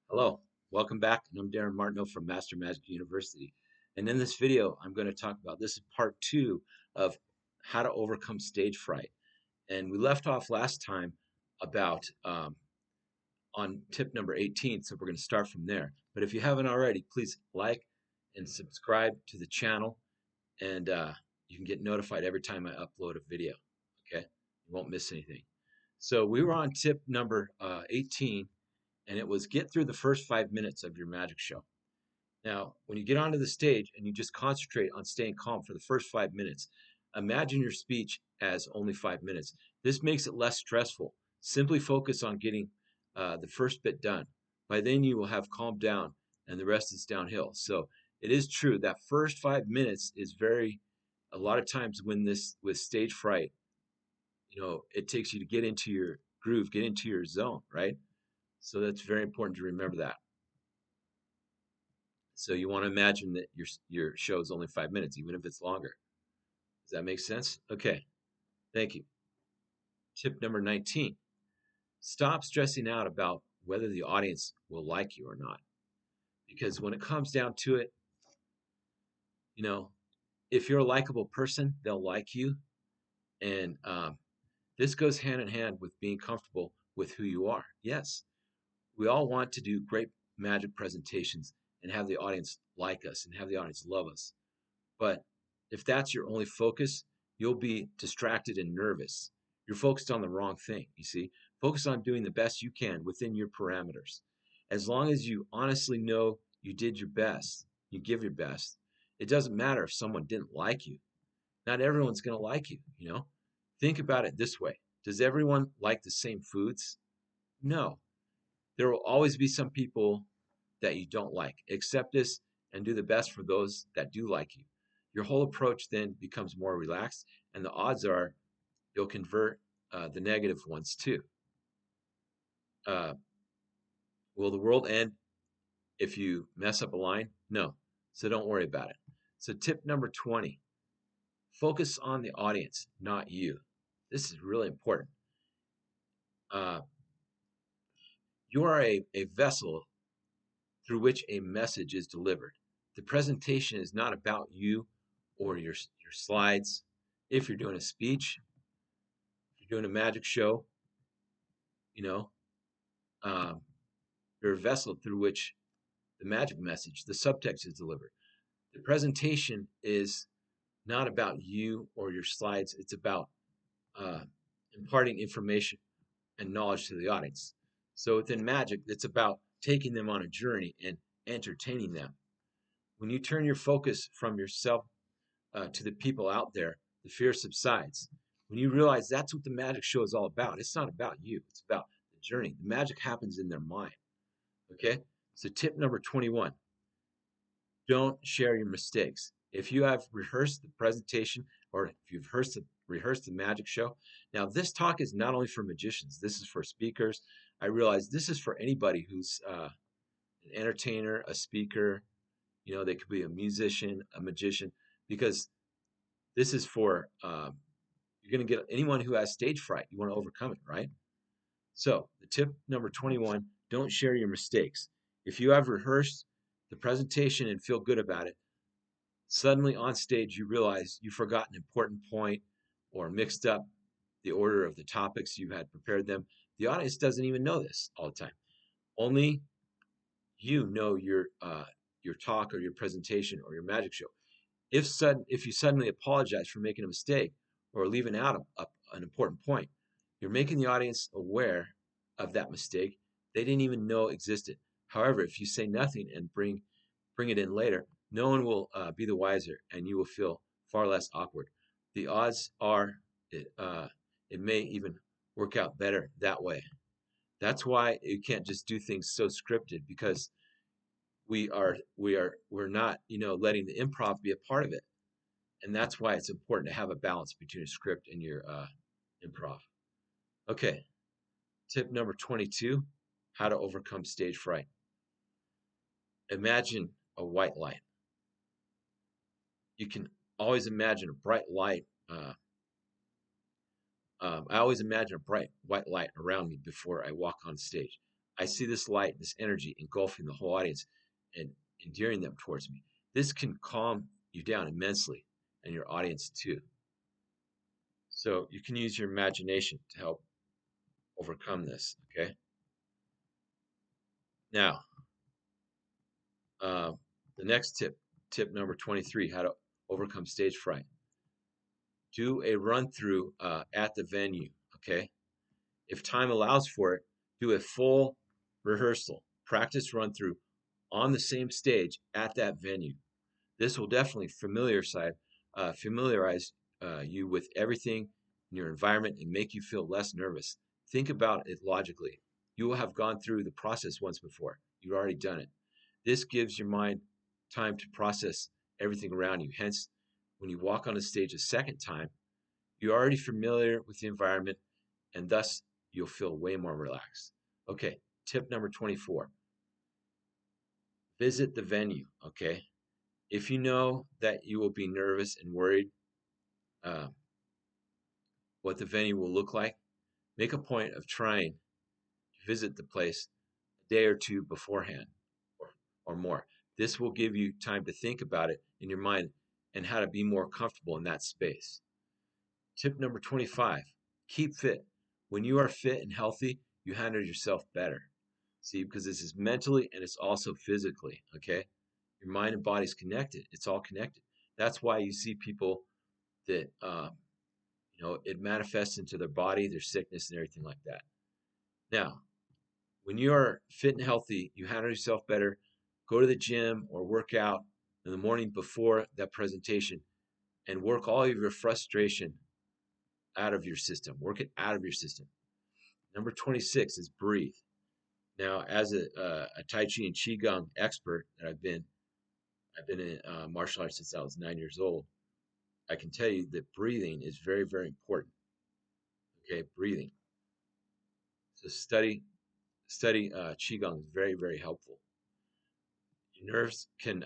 Hello, welcome back. And I'm Darin Martineau from Master Magic University. And in this video, I'm going to talk about this is part two of how to overcome stage fright. And we left off last time about on tip number 18, so we're going to start from there. But if you haven't already, please like and subscribe to the channel, and you can get notified every time I upload a video. Okay, you won't miss anything. So we were on tip number 18, and it was get through the first 5 minutes of your magic show. Now, when you get onto the stage and you just concentrate on staying calm for the first 5 minutes, imagine your speech as only 5 minutes. This makes it less stressful. Simply focus on getting the first bit done. By then, you will have calmed down and the rest is downhill. So, it is true that first 5 minutes is a lot of times when this with stage fright, it takes you to get into your groove, get into your zone, right? So, that's very important to remember that. So you want to imagine that your show is only 5 minutes, even if it's longer. Does that make sense? Okay, thank you. Tip number 19. Stop stressing out about whether the audience will like you or not. Because when it comes down to it, you know, if you're a likable person, they'll like you. And this goes hand in hand with being comfortable with who you are. Yes, we all want to do great magic presentations and have the audience like us and have the audience love us. But if that's your only focus, you'll be distracted and nervous. You're focused on the wrong thing, you see? Focus on doing the best you can within your parameters. As long as you honestly know you did your best, you give your best, it doesn't matter if someone didn't like you. Not everyone's going to like you. Think about it this way. Does everyone like the same foods? No. There will always be some people that you don't like. Accept this and do the best for those that do like you. Your whole approach then becomes more relaxed, and the odds are you'll convert the negative ones too. Uh, will the world end if you mess up a line? No. So don't worry about it. So, tip number 20, focus on the audience, not you. This is really important. Uh, you are a vessel through which a message is delivered. The presentation is not about you or your slides. If you're doing a speech, if you're doing a magic show, you know, um, you're a vessel through which the magic message, the subtext is delivered. The presentation is not about you or your slides. It's about uh, imparting information and knowledge to the audience. So within magic, it's about taking them on a journey and entertaining them. When you turn your focus from yourself to the people out there, the fear subsides. When you realize that's what the magic show is all about, it's not about you, it's about the journey. The magic happens in their mind. Okay? So, tip number 21, don't share your mistakes. If you have rehearsed the presentation or if you've rehearsed the magic show, now this talk is not only for magicians, this is for speakers. I realize this is for anybody who's an entertainer, a speaker. They could be a musician, a magician, because this is for you're going to get anyone who has stage fright. You want to overcome it, right? So, the tip number 21, don't share your mistakes. If you have rehearsed the presentation and feel good about it, suddenly on stage you realize you forgot an important point or mixed up the order of the topics you had prepared them. The audience doesn't even know this all the time. Only you know your talk or your presentation or your magic show. If you suddenly apologize for making a mistake or leaving out an important point, you're making the audience aware of that mistake they didn't even know existed. However, if you say nothing and bring it in later, no one will be the wiser, and you will feel far less awkward. The odds are it may even work out better that way. That's why you can't just do things so scripted, because we're not letting the improv be a part of it, and that's why it's important to have a balance between a script and your improv. Okay, tip number 22, how to overcome stage fright. Imagine a white light. You can always imagine a bright light. I always imagine a bright white light around me before I walk on stage. I see this light, this energy engulfing the whole audience and endearing them towards me. This can calm you down immensely and your audience too. So you can use your imagination to help overcome this. Okay. Now, uh, the next tip number 23, how to overcome stage fright. Do a run through at the venue. Okay. If time allows for it, do a full rehearsal, practice run through on the same stage at that venue. This will definitely familiarize you with everything in your environment and make you feel less nervous. Think about it logically. You will have gone through the process once before. You've already done it. This gives your mind time to process everything around you. Hence, when you walk on a stage a second time, you're already familiar with the environment and thus you'll feel way more relaxed. Okay, tip number 24. Visit the venue, okay? If you know that you will be nervous and worried uh, what the venue will look like, make a point of trying to visit the place a day or two beforehand or more. This will give you time to think about it in your mind and how to be more comfortable in that space. Tip number 25, keep fit. When you are fit and healthy, you handle yourself better. See, because this is mentally and it's also physically, okay? Your mind and body's connected. It's all connected. That's why you see people that, it manifests into their body, their sickness, and everything like that. Now, when you are fit and healthy, you handle yourself better. Go to the gym or work out in the morning before that presentation and work all of your frustration out of your system. Work it out of your system. Number 26 is breathe. Now, as a Tai Chi and Qigong expert that I've been in martial arts since I was 9 years old. I can tell you that breathing is very, very important. Okay, breathing. So study qigong is very, very helpful. Your nerves can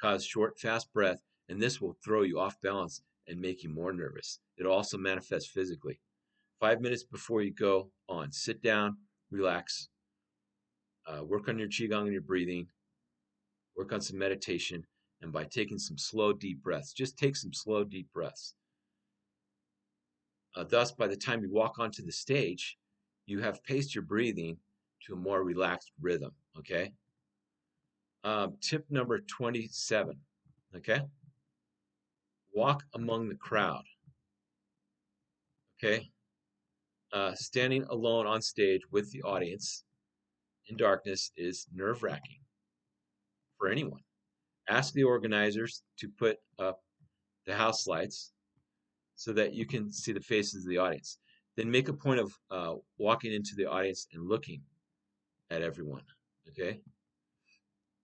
cause short, fast breath, and this will throw you off balance and make you more nervous. It'll also manifest physically. 5 minutes before you go on, sit down, relax, work on your qigong and your breathing, work on some meditation, and by taking some slow, deep breaths. Just take some slow, deep breaths. Thus, by the time you walk onto the stage, you have paced your breathing to a more relaxed rhythm. Okay. Tip number 27. Okay. Walk among the crowd. Okay. Standing alone on stage with the audience in darkness is nerve-wracking for anyone. Ask the organizers to put up the house lights so that you can see the faces of the audience. Then make a point of walking into the audience and looking at everyone. Okay.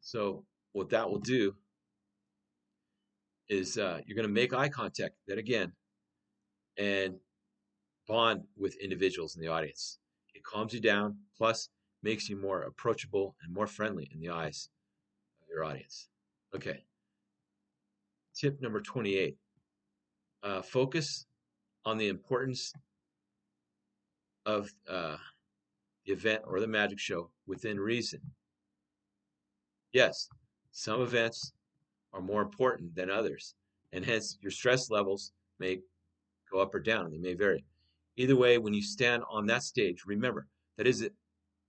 So what that will do is you're going to make eye contact then again and bond with individuals in the audience. It calms you down, plus makes you more approachable and more friendly in the eyes of your audience. Okay. Tip number 28. Focus on the importance of the event or the magic show within reason. Yes, some events are more important than others, and hence your stress levels may go up or down. They may vary. Either way, when you stand on that stage, remember that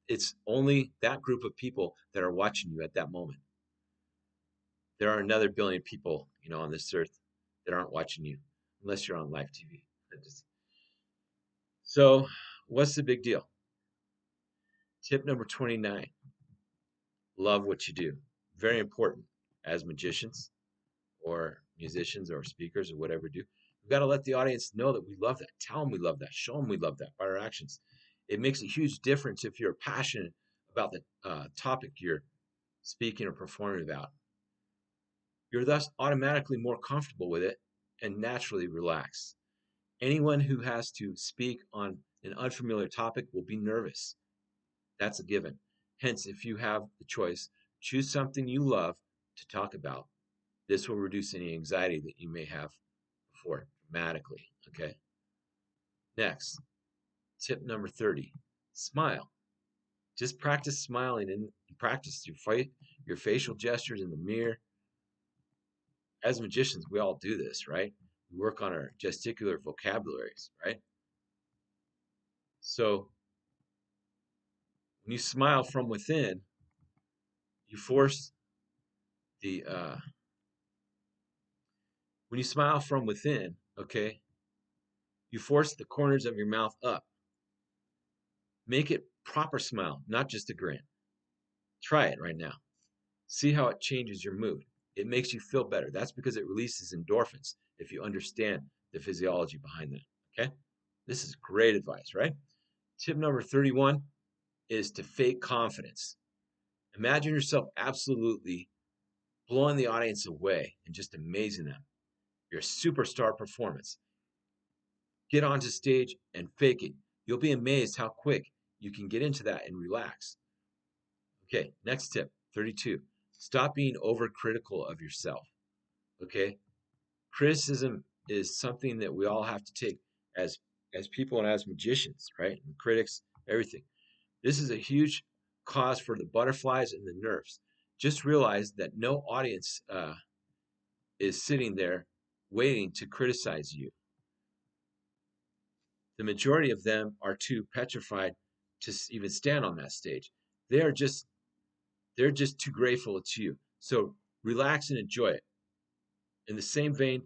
it's only that group of people that are watching you at that moment. There are another billion people, on this earth that aren't watching you, unless you're on live TV. So, what's the big deal? Tip number 29. Love what you do. Very important as magicians or musicians or speakers or whatever we do. We've got to let the audience know that we love that. Tell them we love that. Show them we love that by our actions. It makes a huge difference if you're passionate about the topic you're speaking or performing about. You're thus automatically more comfortable with it and naturally relaxed. Anyone who has to speak on an unfamiliar topic will be nervous. That's a given. Hence, if you have the choice, choose something you love to talk about. This will reduce any anxiety that you may have before dramatically. Okay. Next, tip number 30. Smile. Just practice smiling and practice your facial gestures in the mirror. As magicians, we all do this, right? We work on our gesticular vocabularies, right? So when you smile from within, you force the when you smile from within, okay, you force the corners of your mouth up. Make it proper smile, not just a grin. Try it right now. See how it changes your mood. It makes you feel better. That's because it releases endorphins if you understand the physiology behind that. Okay? This is great advice, right? Tip number 31 is to fake confidence. Imagine yourself absolutely blowing the audience away and just amazing them. Your superstar performance. Get onto stage and fake it. You'll be amazed how quick you can get into that and relax. Okay, next tip 32. Stop being overcritical of yourself. Okay? Criticism is something that we all have to take as people and as magicians, right? And critics, everything. This is a huge cause for the butterflies and the nerves. Just realize that no audience is sitting there waiting to criticize you. The majority of them are too petrified to even stand on that stage. They're just too grateful it's you. So relax and enjoy it. In the same vein,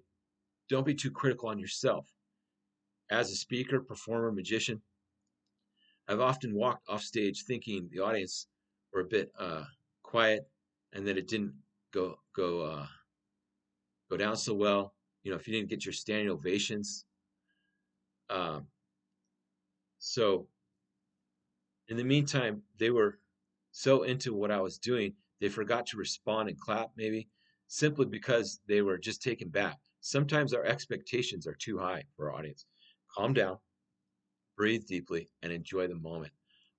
don't be too critical on yourself. As a speaker, performer, magician, I've often walked off stage thinking the audience were a bit quiet and that it didn't go down so well. You know, if you didn't get your standing ovations. Um, so in the meantime, they were so into what I was doing, they forgot to respond and clap, maybe simply because they were just taken back. Sometimes our expectations are too high for our audience. Calm down, breathe deeply, and enjoy the moment.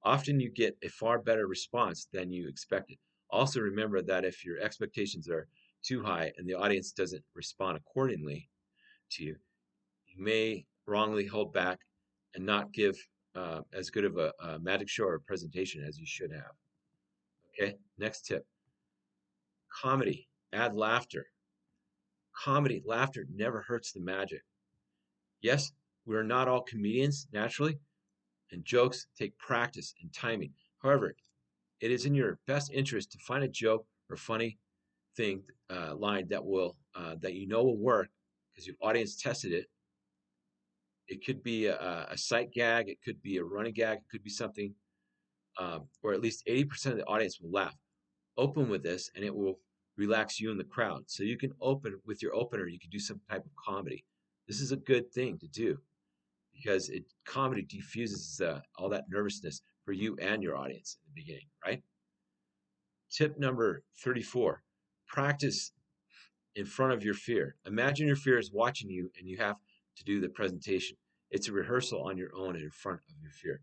Often you get a far better response than you expected. Also, remember that if your expectations are too high and the audience doesn't respond accordingly to you, you may wrongly hold back and not give as good of a magic show or presentation as you should have. Okay, next tip comedy, add laughter. Comedy, laughter never hurts the magic. Yes, we're not all comedians naturally, and jokes take practice and timing. However, it is in your best interest to find a joke or funny thing line that you know will work because your audience tested it. It could be a sight gag, it could be a running gag, it could be something where at least 80% of the audience will laugh. Open with this, and it will relax you and the crowd. So you can open with your opener. You can do some type of comedy. This is a good thing to do because comedy diffuses all that nervousness for you and your audience in the beginning, right? Tip number 34: practice in front of your fear. Imagine your fear is watching you, and you have to do the presentation. It's a rehearsal on your own and in front of your fear.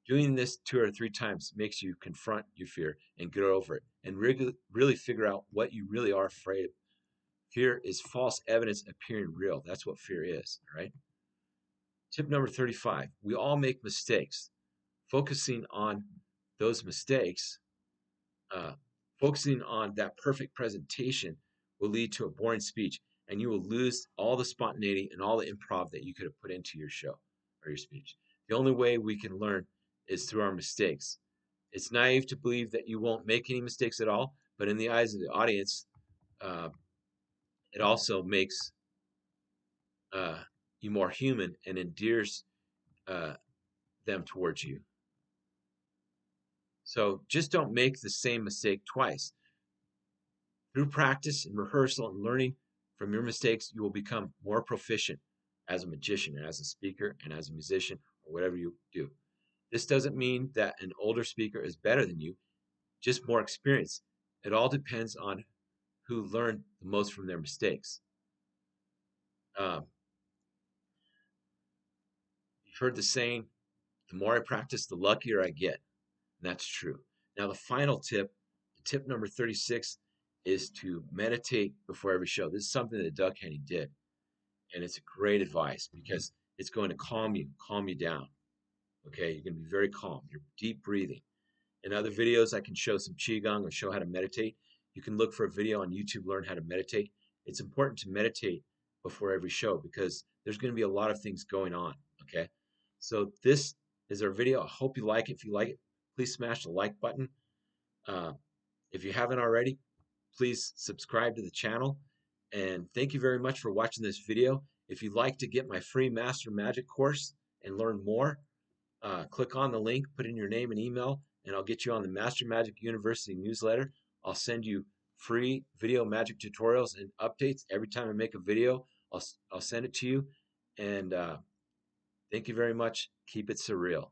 Doing this 2 or 3 times makes you confront your fear and get over it and really figure out what you really are afraid of. Fear is false evidence appearing real. That's what fear is, all right? Tip number 35. We all make mistakes. Focusing on those mistakes, uh, focusing on that perfect presentation will lead to a boring speech and you will lose all the spontaneity and all the improv that you could have put into your show or your speech. The only way we can learn is through our mistakes. It's naive to believe that you won't make any mistakes at all, but in the eyes of the audience, uh, it also makes uh, you more human and endears uh, them towards you. So just don't make the same mistake twice. Through practice and rehearsal and learning from your mistakes, you will become more proficient as a magician, and as a speaker, and as a musician, or whatever you do. This doesn't mean that an older speaker is better than you, just more experience. It all depends on who learned the most from their mistakes. Um, you've heard the saying, the more I practice, the luckier I get. And that's true. Now, the final tip, tip number 36, is to meditate before every show. This is something that Doug Henny did. And it's a great advice because it's going to calm you down. Okay, you're going to be very calm. You're deep breathing. In other videos, I can show some Qigong or show how to meditate. You can look for a video on YouTube, learn how to meditate. It's important to meditate before every show because there's going to be a lot of things going on. Okay. So this is our video. I hope you like it. If you like it, please smash the like button. Uh, if you haven't already, please subscribe to the channel. And thank you very much for watching this video. If you'd like to get my free Master Magic course and learn more, click on the link, put in your name and email, and I'll get you on the Master Magic University newsletter. I'll send you free video magic tutorials and updates every time I make a video. I'll send it to you. And thank you very much. Keep it surreal.